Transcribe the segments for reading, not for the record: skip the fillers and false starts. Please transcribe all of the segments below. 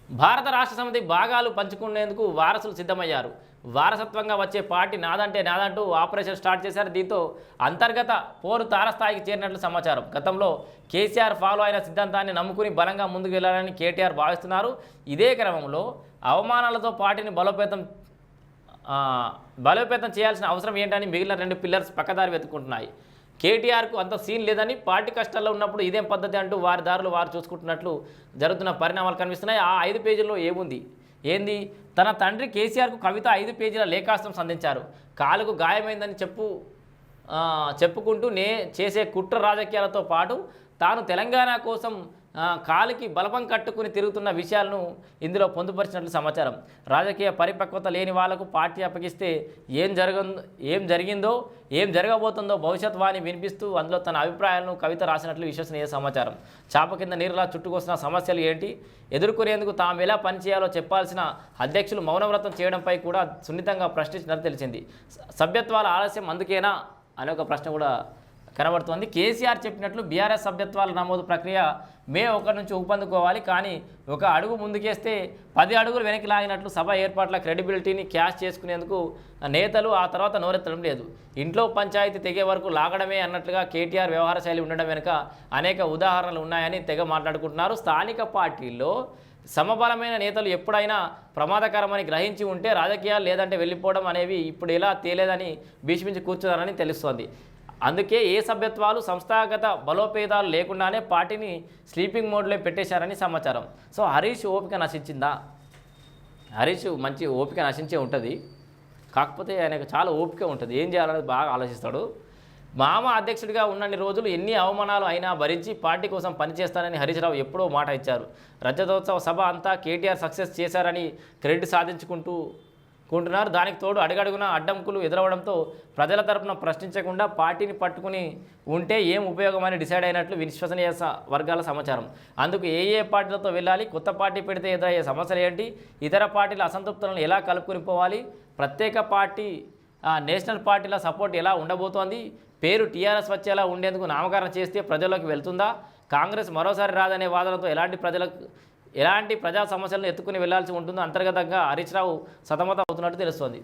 భారత రాష్ట్ర సమితి భాగాలు పంచుకునేందుకు వారసులు సిద్ధమయ్యారు. వారసత్వంగా వచ్చే పార్టీ నాదంటే నాదంటూ ఆపరేషన్ స్టార్ట్ చేశారు. దీంతో అంతర్గత పోరు తారస్థాయికి చేరినట్లు సమాచారం. గతంలో కేసీఆర్ ఫాలో అయిన సిద్ధాంతాన్ని నమ్ముకుని బలంగా ముందుకు వెళ్లాలని కేటీఆర్ భావిస్తున్నారు. ఇదే క్రమంలో అవమానాలతో పార్టీని బలోపేతం చేయాల్సిన అవసరం ఏంటని మిగిలిన రెండు పిల్లర్స్ పక్కదారి వెతుక్కుంటున్నాయి. కేటీఆర్కు అంత సీన్ లేదని, పార్టీ కష్టాల్లో ఉన్నప్పుడు ఇదేం పద్ధతి అంటూ వారి దారులు వారు చూసుకుంటున్నట్లు జరుగుతున్న పరిణామాలు కనిపిస్తున్నాయి. ఆ 5 పేజీల్లో ఏముంది ఏంది? తన తండ్రి కేసీఆర్కు కవిత 5 పేజీల లేఖాస్త్రం సంధించారు. కాలుకు గాయమైందని చెప్పుకుంటూ చేసే కుట్ర రాజకీయాలతో పాటు తాను తెలంగాణ కోసం కాలికి బలపం కట్టుకుని తిరుగుతున్న విషయాలను ఇందులో పొందుపరిచినట్లు సమాచారం. రాజకీయ పరిపక్వత లేని వాళ్లకు పార్టీ అప్పగిస్తే ఏం జరిగిందో ఏం జరగబోతుందో భవిష్యత్ వాణి వినిపిస్తూ అందులో తన అభిప్రాయాలను కవిత రాసినట్లు విశ్వసనీయ సమాచారం. చాప కింద నీరులా చుట్టుకొస్తున్న సమస్యలు ఏంటి, ఎదుర్కొనేందుకు తాము ఎలా పనిచేయాలో చెప్పాల్సిన అధ్యక్షులు మౌనవ్రతం చేయడంపై కూడా సున్నితంగా ప్రశ్నించినట్టు తెలిసింది. సభ్యత్వాల ఆలస్యం అందుకేనా అనే ఒక ప్రశ్న కూడా కనబడుతోంది. కేసీఆర్ చెప్పినట్లు బీఆర్ఎస్ సభ్యత్వాల నమోదు ప్రక్రియ మే 1 నుంచి ఊపందుకోవాలి. కానీ ఒక అడుగు ముందుకేస్తే 10 అడుగులు వెనక్కి లాగినట్లు సభ ఏర్పాట్ల క్రెడిబిలిటీని క్యాష్ చేసుకునేందుకు నేతలు ఆ తర్వాత నోరెత్తడం లేదు. ఇంట్లో పంచాయతీ తెగే వరకు లాగడమే అన్నట్లుగా కేటీఆర్ వ్యవహార శైలి ఉండడం వెనుక అనేక ఉదాహరణలు ఉన్నాయని తెగ మాట్లాడుకుంటున్నారు. స్థానిక పార్టీల్లో సమబలమైన నేతలు ఎప్పుడైనా ప్రమాదకరమని గ్రహించి ఉంటే రాజకీయాలు లేదంటే వెళ్ళిపోవడం అనేవి ఇప్పుడు ఎలా తేలేదని భీష్మించి కూర్చున్నారని తెలుస్తోంది. అందుకే ఏ సభ్యత్వాలు సంస్థాగత బలోపేతాలు లేకుండానే పార్టీని స్లీపింగ్ మోడ్లో పెట్టేశారని సమాచారం. సో హరీష్ ఓపిక నశించిందా? హరీష్ మంచి ఓపిక నశించే ఉంటుంది. కాకపోతే ఆయనకు చాలా ఓపిక ఉంటుంది. ఏం చేయాలనేది బాగా ఆలోచిస్తాడు. మామ అధ్యక్షుడిగా ఉన్నన్ని రోజులు ఎన్ని అవమానాలు అయినా భరించి పార్టీ కోసం పనిచేస్తానని హరీష్ రావు ఎప్పుడో మాట ఇచ్చారు. రజతోత్సవ సభ అంతా కేటీఆర్ సక్సెస్ చేశారని క్రెడిట్ సాధించుకుంటున్నారు. దానికి తోడు అడుగడుగున అడ్డంకులు ఎదురవడంతో ప్రజల తరపున ప్రశ్నించకుండా పార్టీని పట్టుకుని ఉంటే ఏం ఉపయోగమని డిసైడ్ అయినట్లు విశ్వసనీయ వర్గాల సమాచారం. అందుకు ఏ పార్టీలతో వెళ్ళాలి, కొత్త పార్టీ పెడితే ఎదురయ్యే సమస్యలు ఏంటి, ఇతర పార్టీల అసంతృప్తులను ఎలా కలుపుకొని పోవాలి, ప్రత్యేక పార్టీ నేషనల్ పార్టీల సపోర్ట్ ఎలా ఉండబోతోంది, పేరు టీఆర్ఎస్ వచ్చేలా ఉండేందుకు నామకరణం చేస్తే ప్రజల్లోకి వెళ్తుందా, కాంగ్రెస్ మరోసారి రాదనే వాదనతో ఎలాంటి ప్రజా సమస్యలను ఎత్తుకుని వెళ్లాల్సి ఉంటుందో అంతర్గతంగా హరీష్ రావు సతమతం అవుతున్నట్టు తెలుస్తోంది.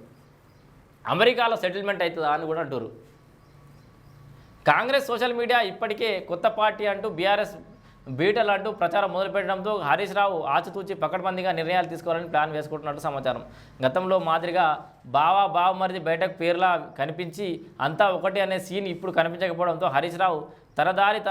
అమెరికాలో సెటిల్మెంట్ అవుతుందా అని కూడా అంటారు. కాంగ్రెస్ సోషల్ మీడియా ఇప్పటికే కొత్త పార్టీ అంటూ బీఆర్ఎస్ బీటలు అంటూ ప్రచారం మొదలుపెట్టడంతో హరీష్ రావు ఆచితూచి పకడ్బందీగా నిర్ణయాలు తీసుకోవాలని ప్లాన్ వేసుకుంటున్నట్టు సమాచారం. గతంలో మాదిరిగా బావమరిది బయటకు పేర్లా కనిపించి అంతా ఒకటి అనే సీన్ ఇప్పుడు కనిపించకపోవడంతో హరీష్ రావు తన దారి